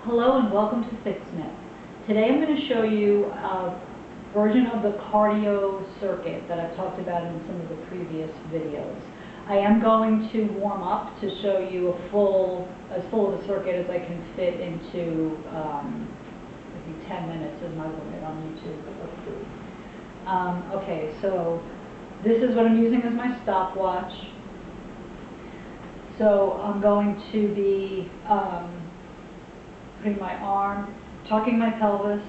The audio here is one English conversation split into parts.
Hello and welcome to Fitsmith. Today I'm going to show you a version of the cardio circuit that I've talked about in some of the previous videos. I am going to warm up to show you as full of a circuit as I can fit into I think 10 minutes is my limit on YouTube. Okay, so this is what I'm using as my stopwatch. So I'm going to be putting my arm, tucking my pelvis,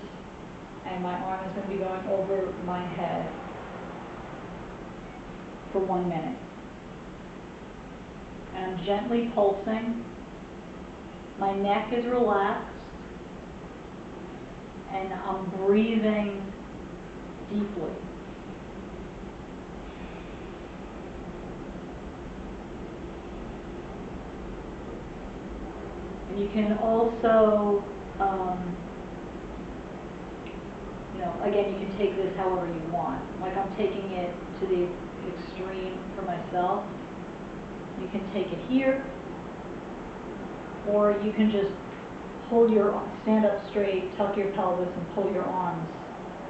and my arm is going to be going over my head for 1 minute. And I'm gently pulsing. My neck is relaxed, and I'm breathing deeply. And you can also, again, you can take this however you want. Like I'm taking it to the extreme for myself. You can take it here, or you can just stand up straight, tuck your pelvis, and pull your arms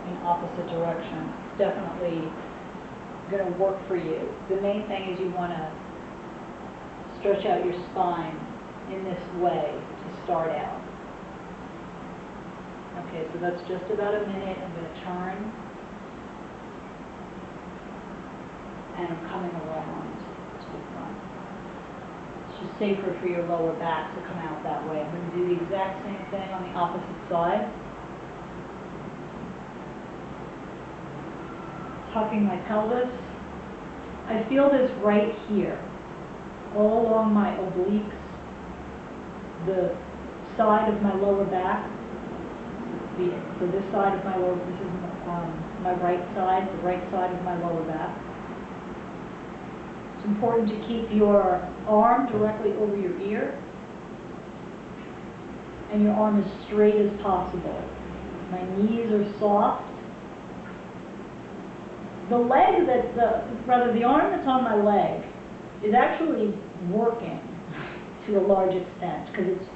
in opposite directions. It's definitely going to work for you. The main thing is you want to stretch out your spine in this way to start out. Okay, so that's just about a minute. I'm going to turn, and I'm coming around to the front. It's just safer for your lower back to come out that way. I'm going to do the exact same thing on the opposite side. Tucking my pelvis. I feel this right here, all along my obliques, the side of my lower back. So this side of my lower, this is my right side, the right side of my lower back. It's important to keep your arm directly over your ear, and your arm as straight as possible. My knees are soft. The leg the arm that's on my leg is actually working to a large extent because it's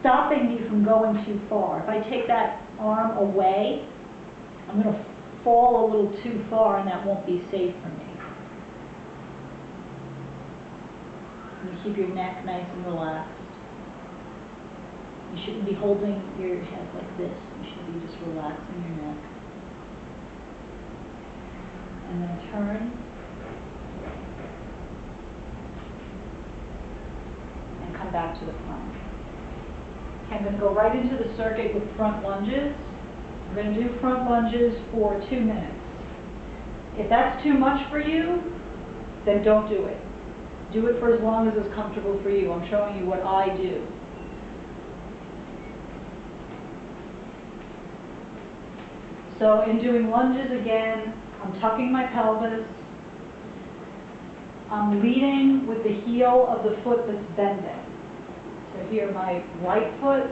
stopping me from going too far. If I take that arm away, I'm going to fall a little too far, and that won't be safe for me. You keep your neck nice and relaxed. You shouldn't be holding your head like this. You should be just relaxing your neck. And then turn. And come back to the front. I'm going to go right into the circuit with front lunges. I'm going to do front lunges for 2 minutes. If that's too much for you, then don't do it. Do it for as long as it's comfortable for you. I'm showing you what I do. So in doing lunges again, I'm tucking my pelvis. I'm leading with the heel of the foot that's bending. So here, my right foot,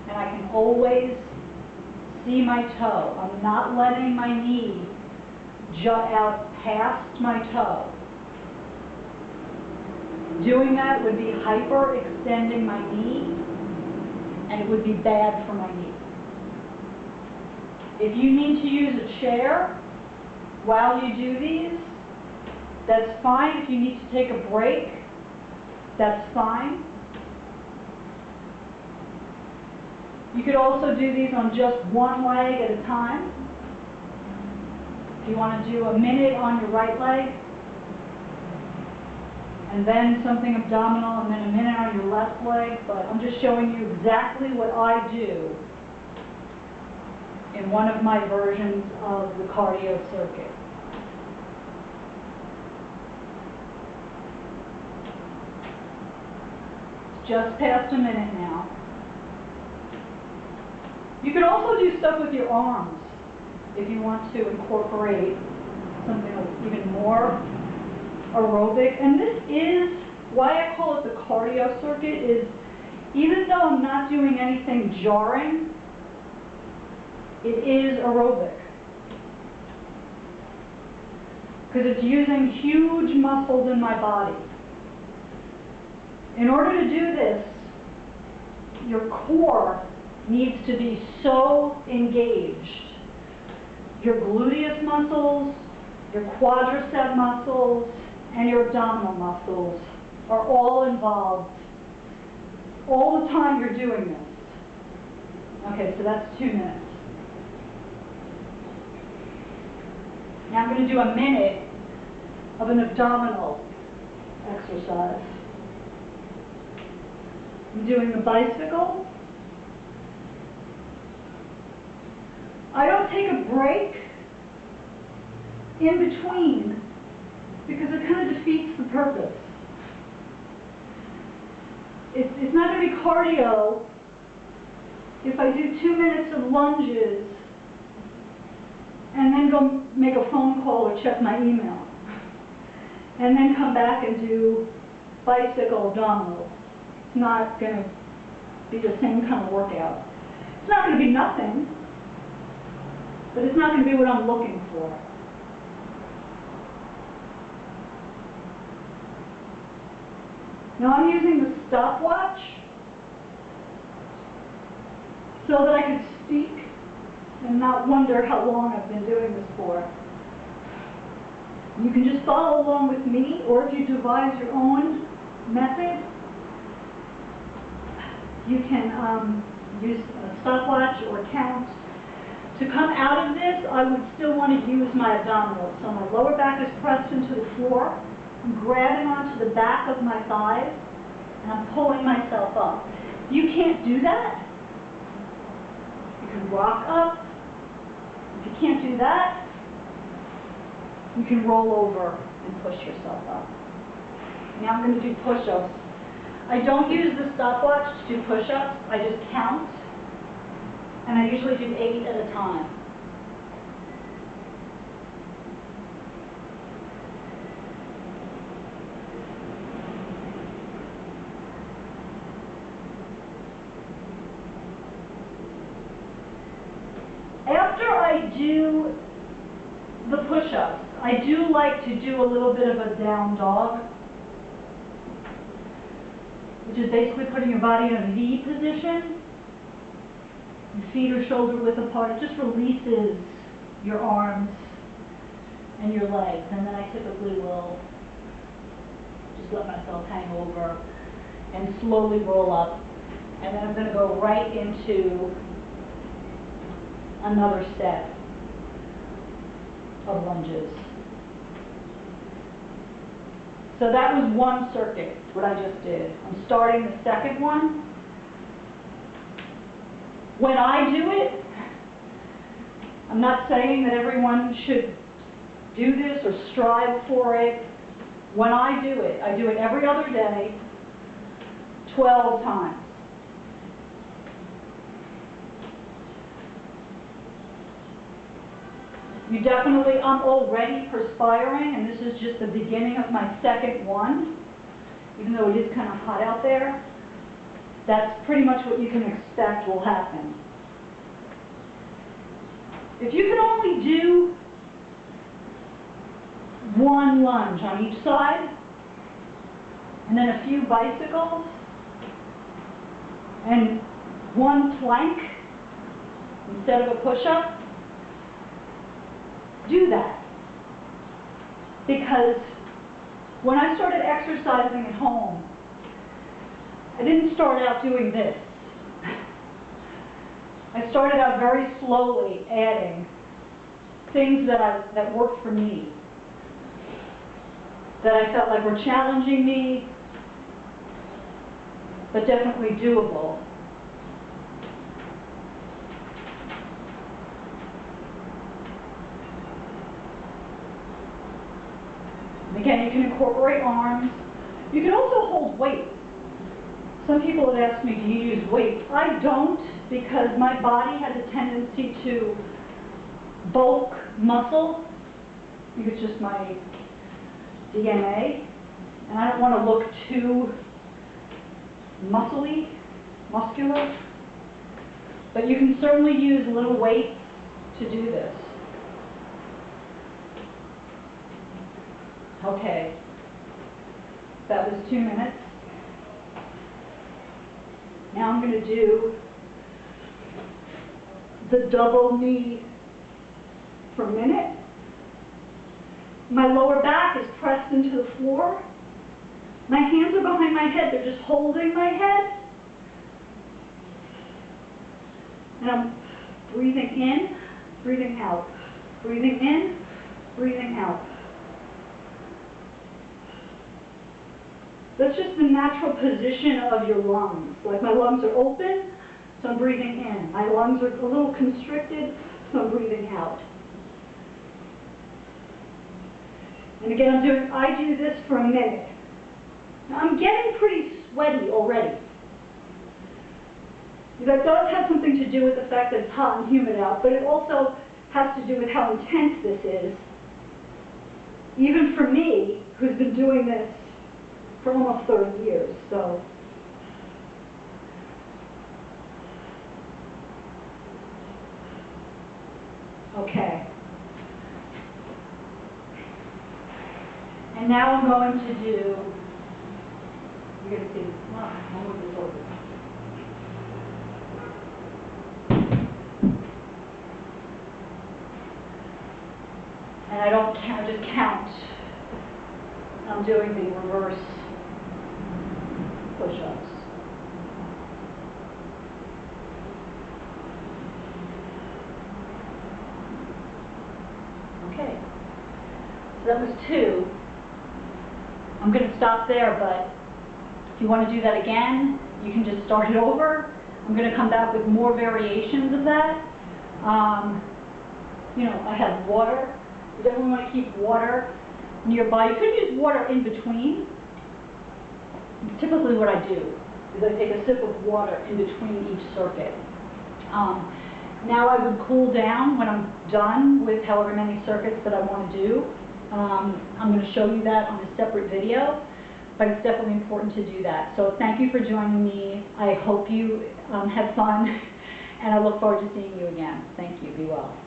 and I can always see my toe. I'm not letting my knee jut out past my toe. Doing that would be hyperextending my knee, and it would be bad for my knee. If you need to use a chair while you do these, that's fine. If you need to take a break, that's fine. You could also do these on just one leg at a time. If you want to do a minute on your right leg, and then something abdominal, and then a minute on your left leg, but I'm just showing you exactly what I do in one of my versions of the cardio circuit. It's just past a minute now. You could also do stuff with your arms if you want to incorporate something even more aerobic. And this is why I call it the cardio circuit, is even though I'm not doing anything jarring, it is aerobic. Because it's using huge muscles in my body. In order to do this, your core needs to be so engaged. Your gluteus muscles, your quadricep muscles, and your abdominal muscles are all involved all the time you're doing this. Okay, so that's 2 minutes. Now I'm going to do a minute of an abdominal exercise. I'm doing the bicycle. I don't take a break in between because it kind of defeats the purpose. It's not going to be cardio if I do 2 minutes of lunges and then go make a phone call or check my email, and then come back and do bicycle abdominals. It's not going to be the same kind of workout. It's not going to be nothing, but it's not going to be what I'm looking for. Now I'm using the stopwatch so that I can speak and not wonder how long I've been doing this for. You can just follow along with me, or if you devise your own method, you can use a stopwatch or count. To come out of this, I would still want to use my abdominals. So my lower back is pressed into the floor. I'm grabbing onto the back of my thighs, and I'm pulling myself up. If you can't do that, you can rock up. If you can't do that, you can roll over and push yourself up. Now I'm going to do push-ups. I don't use the stopwatch to do push-ups. I just count, and I usually do 8 at a time. After I do the push-ups, I do like to do a little bit of a down dog, which is basically putting your body in a V position. Your feet are shoulder width apart. It just releases your arms and your legs, and then I typically will just let myself hang over and slowly roll up, and then I'm going to go right into another set of lunges. So that was one circuit, what I just did. I'm starting the second one. When I do it, I'm not saying that everyone should do this or strive for it. When I do it every other day, 12 times. You definitely, I'm already perspiring, and this is just the beginning of my second one. Even though it is kind of hot out there, that's pretty much what you can expect will happen. If you can only do one lunge on each side, and then a few bicycles, and one plank instead of a push-up, do that. Because when I started exercising at home, I didn't start out doing this. I started out very slowly adding things that worked for me, that I felt like were challenging me, but definitely doable. Again, you can incorporate arms. You can also hold weights. Some people have asked me, do you use weights? I don't, because my body has a tendency to bulk muscle. I think it's just my DNA. And I don't want to look too muscular. But you can certainly use little weights to do this. Okay, that was 2 minutes. Now I'm going to do the double knee for a minute. My lower back is pressed into the floor. My hands are behind my head. They're just holding my head. And I'm breathing in, breathing out. Breathing in, breathing out. That's just the natural position of your lungs. Like my lungs are open, so I'm breathing in. My lungs are a little constricted, so I'm breathing out. And again, I do this for a minute. Now I'm getting pretty sweaty already. That does have something to do with the fact that it's hot and humid out, but it also has to do with how intense this is. Even for me, who's been doing this for almost 30 years, so. Okay. And now I'm going to do, you're going to see, I'll move this over. And I don't count, just count. I'm doing the reverse push-ups. Okay. So that was 2. I'm going to stop there, but if you want to do that again, you can just start it over. I'm going to come back with more variations of that. You know, I have water. You definitely want to keep water nearby. You could use water in between. Typically what I do is I take a sip of water in between each circuit. Now I would cool down when I'm done with however many circuits that I want to do. I'm going to show you that on a separate video, but it's definitely important to do that. So thank you for joining me. I hope you had fun, and I look forward to seeing you again. Thank you. Be well.